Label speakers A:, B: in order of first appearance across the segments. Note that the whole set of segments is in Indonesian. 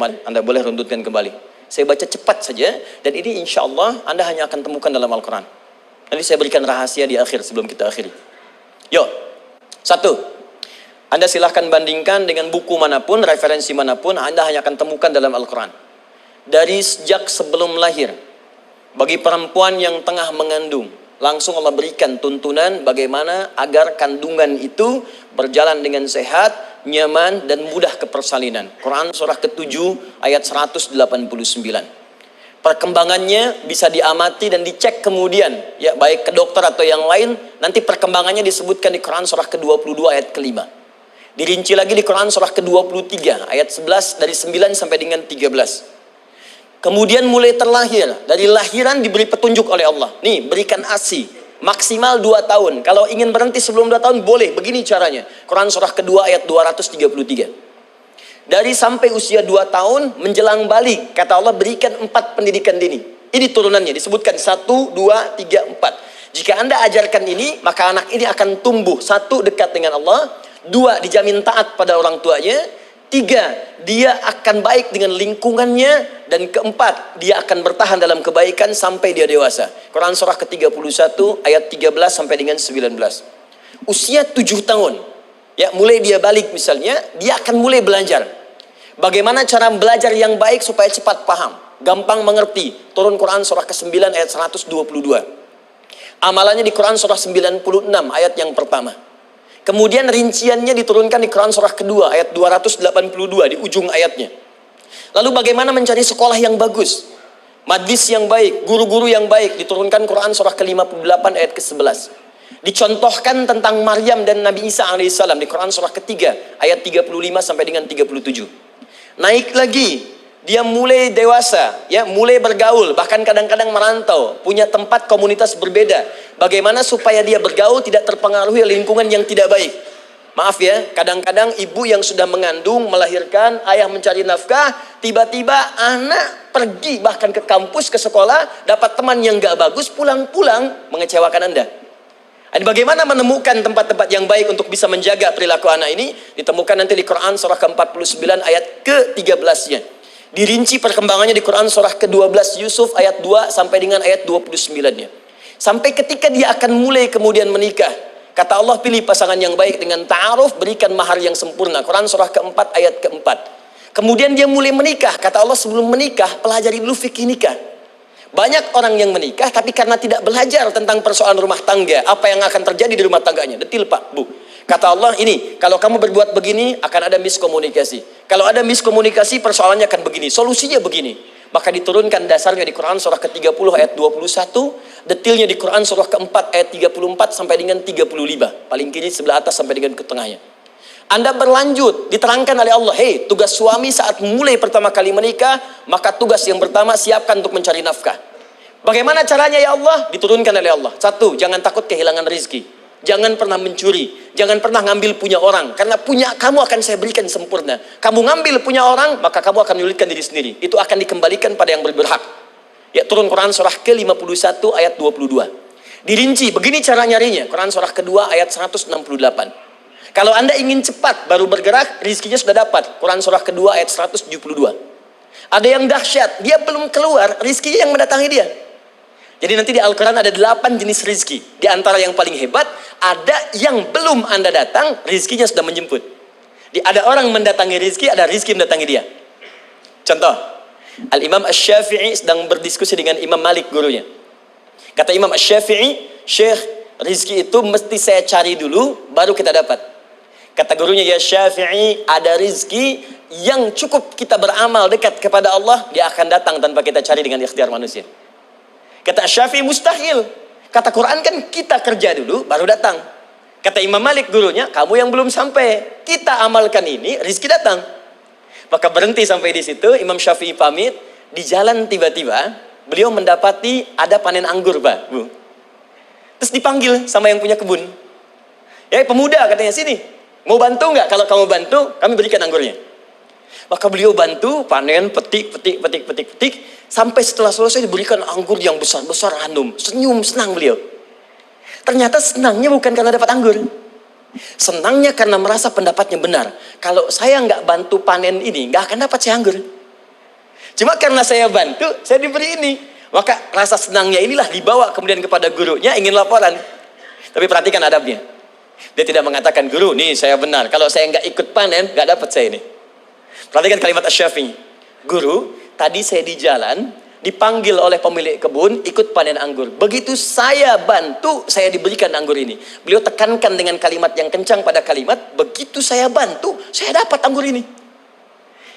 A: Anda boleh runtutkan kembali. Saya baca cepat saja, dan ini insya Allah Anda hanya akan temukan dalam Al-Quran. Nanti saya berikan rahasia di akhir sebelum kita akhiri. Yo, satu, Anda silahkan bandingkan dengan buku manapun, referensi manapun, Anda hanya akan temukan dalam Al-Quran. Dari sejak sebelum lahir, bagi perempuan yang tengah mengandung, langsung Allah berikan tuntunan bagaimana agar kandungan itu berjalan dengan sehat, nyaman, dan mudah ke persalinan. Quran surah ke-7 ayat 189. Perkembangannya bisa diamati dan dicek kemudian, ya, baik ke dokter atau yang lain. Nanti perkembangannya disebutkan di Quran surah ke-22 ayat ke-5. Dirinci lagi di Quran surah ke-23 ayat 11 dari 9 sampai dengan 13. Kemudian mulai terlahir, dari lahiran diberi petunjuk oleh Allah. Nih, berikan ASI, maksimal 2 tahun. Kalau ingin berhenti sebelum 2 tahun, boleh. Begini caranya. Quran surah kedua ayat 233. Dari sampai usia 2 tahun, menjelang balik, kata Allah berikan 4 pendidikan dini. Ini turunannya, disebutkan 1, 2, 3, 4. Jika Anda ajarkan ini, maka anak ini akan tumbuh. 1, dekat dengan Allah. 2, dijamin taat pada orang tuanya. 3, dia akan baik dengan lingkungannya. Dan 4, dia akan bertahan dalam kebaikan sampai dia dewasa. Quran surah ke-31 ayat 13 sampai dengan 19. Usia 7 tahun, ya, mulai dia balik misalnya, dia akan mulai belajar. Bagaimana cara belajar yang baik supaya cepat paham, gampang mengerti. Turun Quran surah ke-9 ayat 122. Amalannya di Quran surah 96 ayat yang pertama. Kemudian rinciannya diturunkan di Quran surah kedua ayat 282 di ujung ayatnya. Lalu bagaimana mencari sekolah yang bagus, majlis yang baik, guru-guru yang baik, diturunkan Quran surah ke-58 ayat ke-11. Dicontohkan tentang Maryam dan Nabi Isa alaihissalam di Quran surah ketiga ayat 35 sampai dengan 37. Naik lagi, dia mulai dewasa, ya, mulai bergaul, bahkan kadang-kadang merantau, punya tempat komunitas berbeda. Bagaimana supaya dia bergaul tidak terpengaruhi lingkungan yang tidak baik. Maaf ya, kadang-kadang ibu yang sudah mengandung, melahirkan, ayah mencari nafkah, tiba-tiba anak pergi bahkan ke kampus, ke sekolah, dapat teman yang gak bagus, pulang-pulang mengecewakan Anda. Dan bagaimana menemukan tempat-tempat yang baik untuk bisa menjaga perilaku anak ini? Ditemukan nanti di Quran surah ke-49 ayat ke-13-nya. Dirinci perkembangannya di Quran surah ke-12 Yusuf ayat 2 sampai dengan ayat 29-nya. Sampai ketika dia akan mulai kemudian menikah. Kata Allah, pilih pasangan yang baik dengan ta'aruf, berikan mahar yang sempurna. Quran surah ke-4 ayat ke-4. Kemudian dia mulai menikah. Kata Allah, sebelum menikah, pelajari dulu fikih nikah. Banyak orang yang menikah, tapi karena tidak belajar tentang persoalan rumah tangga, apa yang akan terjadi di rumah tangganya. Detil Pak, Bu. Kata Allah, ini, kalau kamu berbuat begini, akan ada miskomunikasi. Kalau ada miskomunikasi, persoalannya akan begini. Solusinya begini. Maka diturunkan dasarnya di Quran surah ke-30 ayat 21. Detilnya di Quran surah ke-4 ayat 34 sampai dengan 35. Paling kiri sebelah atas sampai dengan ke tengahnya. Anda berlanjut, diterangkan oleh Allah, hei, tugas suami saat mulai pertama kali menikah, maka tugas yang pertama siapkan untuk mencari nafkah. Bagaimana caranya ya Allah? Diturunkan oleh Allah. 1, jangan takut kehilangan rezeki. Jangan pernah mencuri. Jangan pernah ngambil punya orang. Karena punya kamu akan saya berikan sempurna. Kamu ngambil punya orang, maka kamu akan menyulitkan diri sendiri. Itu akan dikembalikan pada yang berhak. Ya, turun Quran surah ke-51 ayat 22. Dirinci, begini cara nyarinya. Quran surah kedua ayat 168. Kalau Anda ingin cepat baru bergerak, rizkinya sudah dapat. Quran surah kedua ayat 172. Ada yang dahsyat, dia belum keluar, rizkinya yang mendatangi dia. Jadi nanti di Al-Quran ada 8 jenis rizki. Di antara yang paling hebat, ada yang belum Anda datang, rizkinya sudah menjemput. Ada orang mendatangi rizki, ada rizki mendatangi dia. Contoh, Al-Imam Asy-Syafi'i sedang berdiskusi dengan Imam Malik, gurunya. Kata Imam Asy-Syafi'i, Syekh, rizki itu mesti saya cari dulu, baru kita dapat. Kata gurunya, ya Syafi'i, ada rizki yang cukup kita beramal dekat kepada Allah, dia akan datang tanpa kita cari dengan ikhtiar manusia. Kata Syafi'i, mustahil. Kata Quran kan kita kerja dulu, baru datang. Kata Imam Malik gurunya, kamu yang belum sampai. Kita amalkan ini, rizki datang. Maka berhenti sampai di situ, Imam Syafi'i pamit. Di jalan tiba-tiba, beliau mendapati ada panen anggur, Pak, Bu. Terus dipanggil sama yang punya kebun. Ya, pemuda katanya, sini. Mau bantu nggak? Kalau kamu bantu, kami berikan anggurnya. Maka beliau bantu, panen, petik. Sampai setelah selesai diberikan anggur yang besar-besar, hanum. Senyum, senang beliau. Ternyata senangnya bukan karena dapat anggur. Senangnya karena merasa pendapatnya benar. Kalau saya nggak bantu panen ini, nggak akan dapat saya anggur. Cuma karena saya bantu, saya diberi ini. Maka rasa senangnya inilah dibawa kemudian kepada gurunya, ingin laporan. Tapi perhatikan adabnya. Dia tidak mengatakan, guru, nih saya benar. Kalau saya nggak ikut panen, nggak dapat saya ini. Perhatikan kalimat Asy-Syafi'i. Guru, tadi saya di jalan, dipanggil oleh pemilik kebun, ikut panen anggur. Begitu saya bantu, saya diberikan anggur ini. Beliau tekankan dengan kalimat yang kencang pada kalimat, begitu saya bantu, saya dapat anggur ini.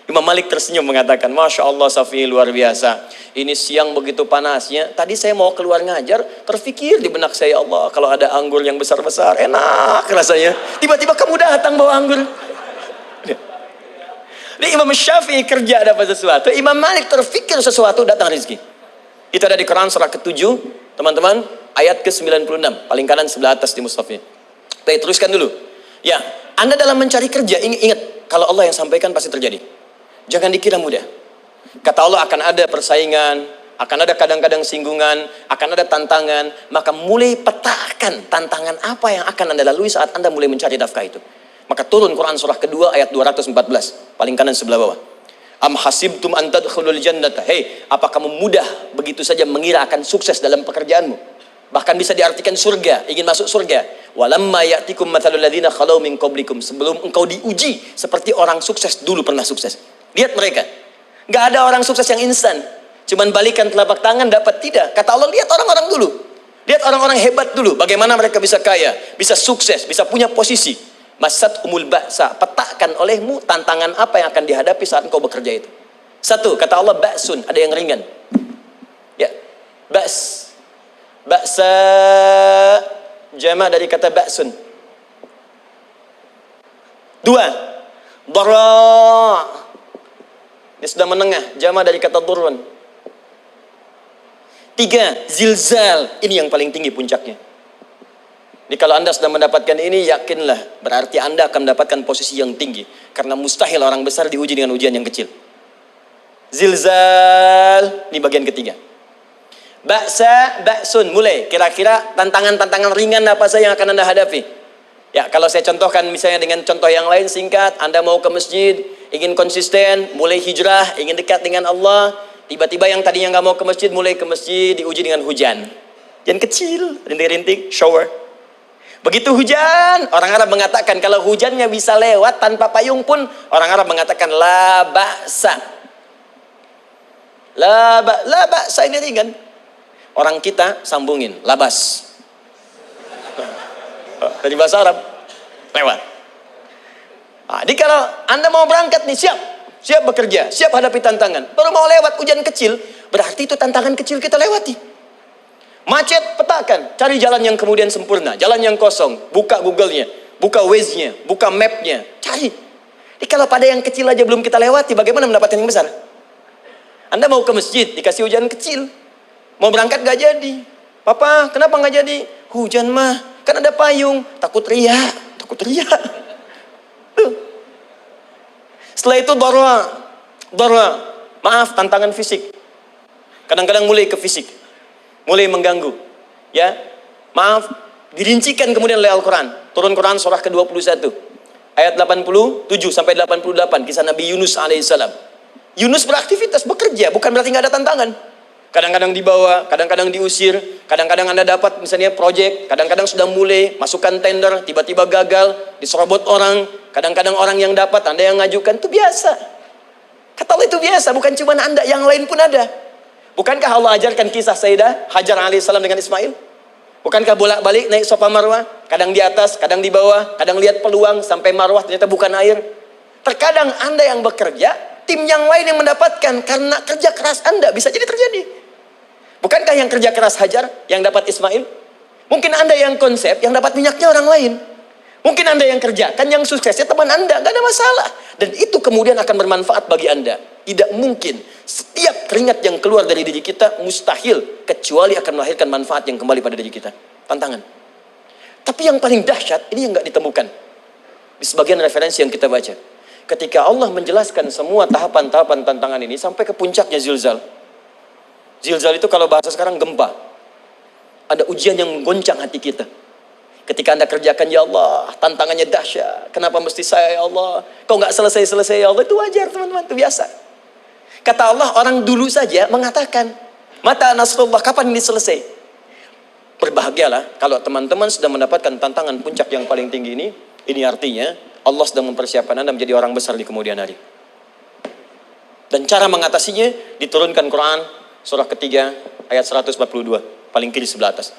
A: Imam Malik tersenyum mengatakan, Masya Allah Syafi'i luar biasa. Ini siang begitu panasnya. Tadi saya mau keluar ngajar, terfikir di benak saya, Allah kalau ada anggur yang besar-besar, enak rasanya. Tiba-tiba kamu datang bawa anggur. Ini Imam Syafi'i kerja dapat sesuatu, Imam Malik terfikir sesuatu, datang rezeki. Itu ada di Quran surah ke-7, teman-teman, ayat ke-96, paling kanan sebelah atas di mushafnya. Baik, teruskan dulu. Ya, Anda dalam mencari kerja, ingat, kalau Allah yang sampaikan pasti terjadi. Jangan dikira mudah. Kata Allah akan ada persaingan, akan ada kadang-kadang singgungan, akan ada tantangan, maka mulai petakan tantangan apa yang akan Anda lalui saat Anda mulai mencari nafkah itu. Maka turun Quran surah kedua ayat 214, paling kanan sebelah bawah. Am hasibtum an tadkhulul jannata. Hei, apa kamu mudah begitu saja mengira akan sukses dalam pekerjaanmu? Bahkan bisa diartikan surga, ingin masuk surga. Walamma ya'tikum mathalul ladzina khalau min qablikum. Sebelum engkau diuji seperti orang sukses dulu pernah sukses. Lihat mereka. Enggak ada orang sukses yang instan. Cuman balikan telapak tangan dapat, tidak. Kata Allah, lihat orang-orang dulu. Lihat orang-orang hebat dulu, bagaimana mereka bisa kaya, bisa sukses, bisa punya posisi. Masat umul ba'sa, petakan olehmu tantangan apa yang akan dihadapi saat engkau bekerja itu. Satu, kata Allah, ba'sun, ada yang ringan. Ya, ba's. Ba'sa jama' dari kata ba'sun. Dua, dara. Ini sudah menengah, jama' dari kata durun. Tiga, zilzal. Ini yang paling tinggi puncaknya. Jadi kalau Anda sudah mendapatkan ini, yakinlah, berarti Anda akan mendapatkan posisi yang tinggi. Karena mustahil orang besar diuji dengan ujian yang kecil. Zilzal, ini bagian ketiga. Ba'sa, ba'sun, mulai. Kira-kira tantangan-tantangan ringan apa saja yang akan Anda hadapi? Ya, kalau saya contohkan misalnya dengan contoh yang lain singkat, Anda mau ke masjid, ingin konsisten, mulai hijrah, ingin dekat dengan Allah, tiba-tiba yang tadinya nggak mau ke masjid, mulai ke masjid, diuji dengan hujan. Hujan kecil, rintik-rintik, shower. Begitu hujan, orang Arab mengatakan kalau hujannya bisa lewat tanpa payung pun, orang Arab mengatakan la ba'sa. La ba'sa ini ringan. Orang kita sambungin, labas. Dari bahasa Arab, lewat. Nah, jadi kalau Anda mau berangkat nih, siap bekerja, siap hadapi tantangan. Baru mau lewat hujan kecil, berarti itu tantangan kecil kita lewati. Macet, petakan, cari jalan yang kemudian sempurna, jalan yang kosong, buka Google-nya, buka Waze-nya, buka map-nya, cari. Jadi kalau pada yang kecil aja belum kita lewati, bagaimana mendapatkan yang besar? Anda mau ke masjid, dikasih hujan kecil, mau berangkat gak jadi. Papa, kenapa gak jadi? Hujan mah, kan ada payung, takut riak. Tuh. Setelah itu dara, maaf, tantangan fisik. Kadang-kadang mulai ke fisik. Mulai mengganggu, ya, maaf, dirincikan kemudian oleh Al-Quran. Turun Quran surah ke-21 ayat 87 sampai 88, kisah Nabi Yunus alaihissalam. Yunus beraktivitas, bekerja, bukan berarti nggak ada tantangan. Kadang-kadang dibawa, kadang-kadang diusir, kadang-kadang Anda dapat misalnya proyek, kadang-kadang sudah mulai masukkan tender, tiba-tiba gagal, diserobot orang, kadang-kadang orang yang dapat, Anda yang ngajukan, itu biasa. Kata Allah itu biasa, bukan cuma Anda, yang lain pun ada. Bukankah Allah ajarkan kisah Sayyidah Hajar alaihissalam dengan Ismail? Bukankah bolak-balik naik Safa Marwah, kadang di atas, kadang di bawah, kadang lihat peluang sampai Marwah ternyata bukan air. Terkadang Anda yang bekerja, tim yang lain yang mendapatkan karena kerja keras Anda, bisa jadi terjadi. Bukankah yang kerja keras Hajar yang dapat Ismail? Mungkin Anda yang konsep, yang dapat minyaknya orang lain. Mungkin Anda yang kerjakan, yang suksesnya teman Anda, gak ada masalah. Dan itu kemudian akan bermanfaat bagi Anda. Tidak mungkin setiap keringat yang keluar dari diri kita mustahil, kecuali akan melahirkan manfaat yang kembali pada diri kita. Tantangan. Tapi yang paling dahsyat, ini yang gak ditemukan di sebagian referensi yang kita baca. Ketika Allah menjelaskan semua tahapan-tahapan tantangan ini sampai ke puncaknya zilzal. Zilzal itu kalau bahasa sekarang gempa. Ada ujian yang menggoncang hati kita. Ketika Anda kerjakan, ya Allah, tantangannya dahsyat. Kenapa mesti saya, ya Allah? Kau nggak selesai-selesai, ya Allah. Itu wajar, teman-teman. Itu biasa. Kata Allah, orang dulu saja mengatakan, mata nasrullah, kapan ini selesai? Berbahagialah kalau teman-teman sudah mendapatkan tantangan puncak yang paling tinggi ini. Ini artinya Allah sedang mempersiapkan Anda menjadi orang besar di kemudian hari. Dan cara mengatasinya diturunkan Quran surah ketiga ayat 142, paling kiri sebelah atas.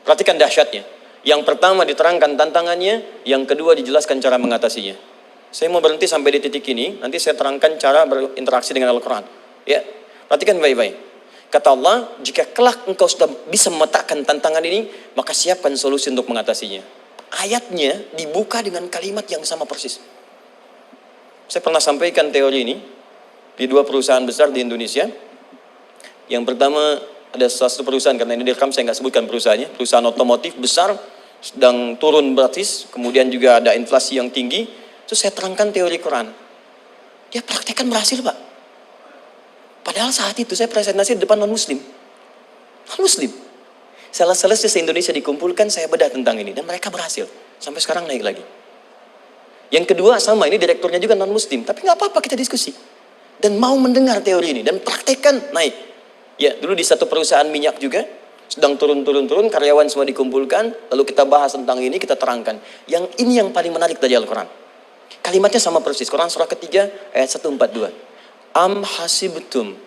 A: Perhatikan dahsyatnya. Yang pertama diterangkan tantangannya, yang kedua dijelaskan cara mengatasinya. Saya mau berhenti sampai di titik ini, nanti saya terangkan cara berinteraksi dengan Al-Quran. Ya, perhatikan baik-baik. Kata Allah, jika kelak engkau sudah bisa memetakan tantangan ini, maka siapkan solusi untuk mengatasinya. Ayatnya dibuka dengan kalimat yang sama persis. Saya pernah sampaikan teori ini di 2 perusahaan besar di Indonesia. Yang pertama, ada salah satu perusahaan, karena ini direkam saya nggak sebutkan perusahaannya, perusahaan otomotif besar, sedang turun gratis, kemudian juga ada inflasi yang tinggi. Terus saya terangkan teori Quran. Dia praktekkan berhasil, Pak. Padahal saat itu saya presentasi di depan non-muslim. Non-muslim. Sales-sales se-Indonesia dikumpulkan, saya bedah tentang ini. Dan mereka berhasil. Sampai sekarang naik lagi. Yang kedua sama, ini direkturnya juga non-muslim. Tapi nggak apa-apa, kita diskusi. Dan mau mendengar teori ini. Dan praktekkan, naik. Ya, dulu di satu perusahaan minyak juga. Sedang turun, karyawan semua dikumpulkan. Lalu kita bahas tentang ini, kita terangkan. Yang ini yang paling menarik dari Al-Quran. Kalimatnya sama persis. Quran surah ketiga ayat 142. Am hasibtum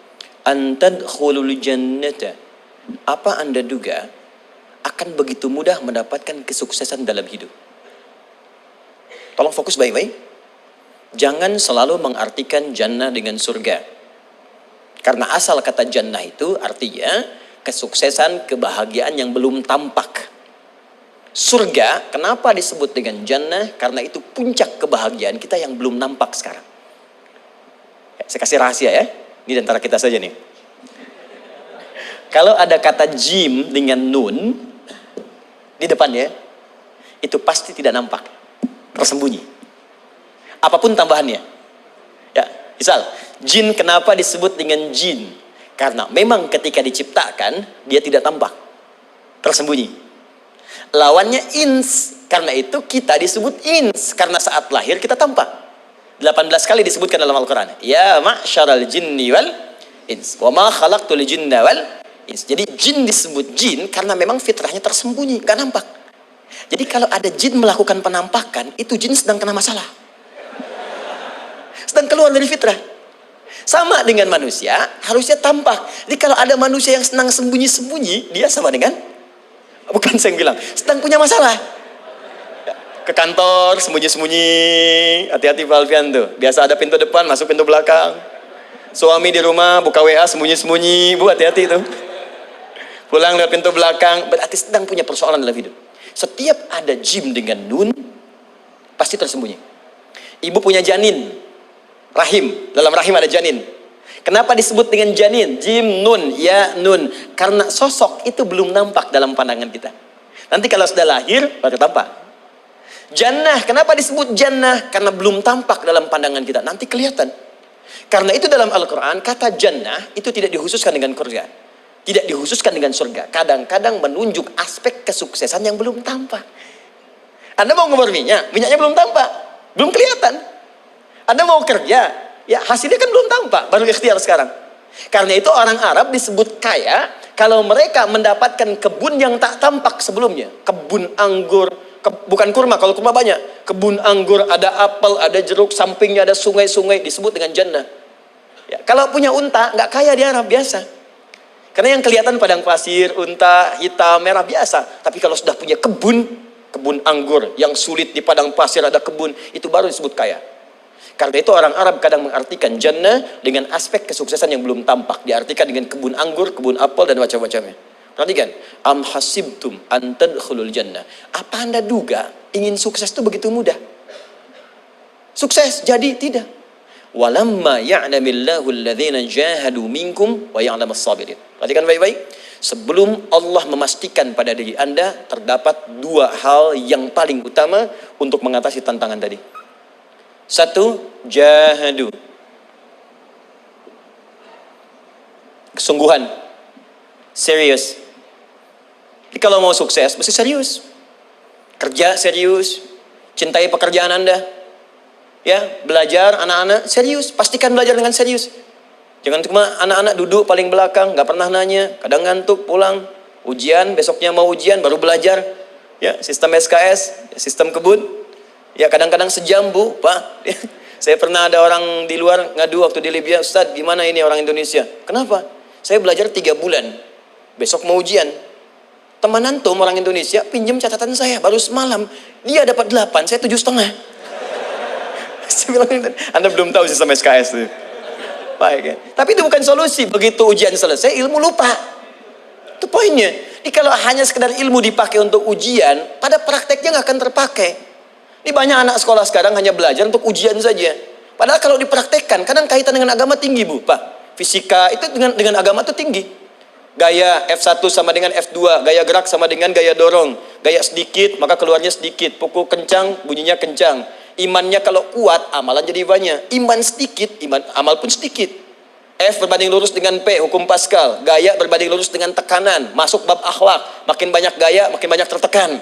A: an tadkhulul jannata. Apa Anda duga akan begitu mudah mendapatkan kesuksesan dalam hidup? Tolong fokus baik-baik. Jangan selalu mengartikan jannah dengan surga. Karena asal kata jannah itu artinya kesuksesan, kebahagiaan yang belum tampak. Surga, kenapa disebut dengan jannah? Karena itu puncak kebahagiaan kita yang belum nampak sekarang. Ya, saya kasih rahasia ya. Ini antara kita saja nih. Kalau ada kata jim dengan nun di depannya, itu pasti tidak nampak, tersembunyi. Apapun tambahannya. Ya, misal, jin kenapa disebut dengan jin? Karena memang ketika diciptakan, dia tidak tampak, tersembunyi. Lawannya ins, karena itu kita disebut ins, karena saat lahir kita tampak. 18 kali disebutkan dalam Al-Quran. Ya ma'syaral jinni wal ins, wa ma khalaqtul jinna wal ins. Jadi jin disebut jin karena memang fitrahnya tersembunyi, gak nampak. Jadi kalau ada jin melakukan penampakan, itu jin sedang kena masalah, sedang keluar dari fitrah. Sama dengan manusia, harusnya tampak. Jadi kalau ada manusia yang senang sembunyi-sembunyi, dia sama dengan, bukan saya yang bilang, sedang punya masalah. Ke kantor, sembunyi-sembunyi. Hati-hati Pak Alfian tuh. Biasa ada pintu depan, masuk pintu belakang. Suami di rumah, buka WA, sembunyi-sembunyi. Bu, hati-hati tuh. Pulang lewat pintu belakang. Berarti sedang punya persoalan dalam hidup. Setiap ada jim dengan nun, pasti tersembunyi. Ibu punya janin. Rahim. Dalam rahim ada janin. Kenapa disebut dengan janin? Jim, nun, ya, nun. Karena sosok itu belum nampak dalam pandangan kita. Nanti kalau sudah lahir, baru tampak. Jannah, kenapa disebut jannah? Karena belum tampak dalam pandangan kita. Nanti kelihatan. Karena itu dalam Al-Quran, kata jannah itu tidak dikhususkan dengan surga. Tidak dikhususkan dengan surga. Kadang-kadang menunjuk aspek kesuksesan yang belum tampak. Anda mau ngebor minyak, minyaknya belum tampak. Belum kelihatan. Anda mau kerja, ya hasilnya kan belum tampak, baru ikhtiar sekarang. Karena itu orang Arab disebut kaya kalau mereka mendapatkan kebun yang tak tampak sebelumnya. Kebun anggur, bukan kurma, kalau kurma banyak. Kebun anggur, ada apel, ada jeruk, sampingnya ada sungai-sungai, disebut dengan jannah. Ya, kalau punya unta, nggak kaya di Arab, biasa. Karena yang kelihatan padang pasir, unta, hitam, merah, biasa. Tapi kalau sudah punya kebun anggur, yang sulit di padang pasir ada kebun, itu baru disebut kaya. Karena itu orang Arab kadang mengartikan jannah dengan aspek kesuksesan yang belum tampak. Diartikan dengan kebun anggur, kebun apel, dan macam-macamnya. Perhatikan, am hasibtum an tadkhulul jannah. Apa Anda duga ingin sukses itu begitu mudah? Sukses jadi tidak. Walamma ya'lamillahu alladhina jahadu minkum wa ya'lamas sabirin. Perhatikan baik-baik. Sebelum Allah memastikan pada diri Anda terdapat 2 hal yang paling utama untuk mengatasi tantangan tadi. 1, jahadu. Kesungguhan. Serius. Jadi kalau mau sukses, mesti serius. Kerja serius. Cintai pekerjaan Anda. Ya, belajar anak-anak serius. Pastikan belajar dengan serius. Jangan cuma anak-anak duduk paling belakang, nggak pernah nanya, kadang ngantuk, pulang, ujian, besoknya mau ujian, baru belajar. Ya, sistem SKS, sistem kebut. Ya, kadang-kadang sejam, Bu, Pak. Saya pernah ada orang di luar ngadu waktu di Libya, Ustadz, gimana ini orang Indonesia? Kenapa? Saya belajar 3 bulan, besok mau ujian. Teman antum orang Indonesia pinjam catatan saya, baru semalam. Dia dapat 8, saya 7,5. Saya bilang, Anda belum tahu sistem SKS itu. Baik, ya. Tapi itu bukan solusi. Begitu ujian selesai, ilmu lupa. Itu poinnya. Jadi kalau hanya sekedar ilmu dipakai untuk ujian, pada prakteknya nggak akan terpakai. Ini banyak anak sekolah sekarang hanya belajar untuk ujian saja. Padahal kalau dipraktekkan, kadang kaitan dengan agama tinggi, Bu, Pak. Fisika itu dengan agama itu tinggi. Gaya F1 sama dengan F2, gaya gerak sama dengan gaya dorong. Gaya sedikit, maka keluarnya sedikit. Pukul kencang, bunyinya kencang. Imannya kalau kuat, amalan jadi banyak. Iman sedikit, amal pun sedikit. F berbanding lurus dengan P, hukum Pascal. Gaya berbanding lurus dengan tekanan, masuk bab akhlak. Makin banyak gaya, makin banyak tertekan.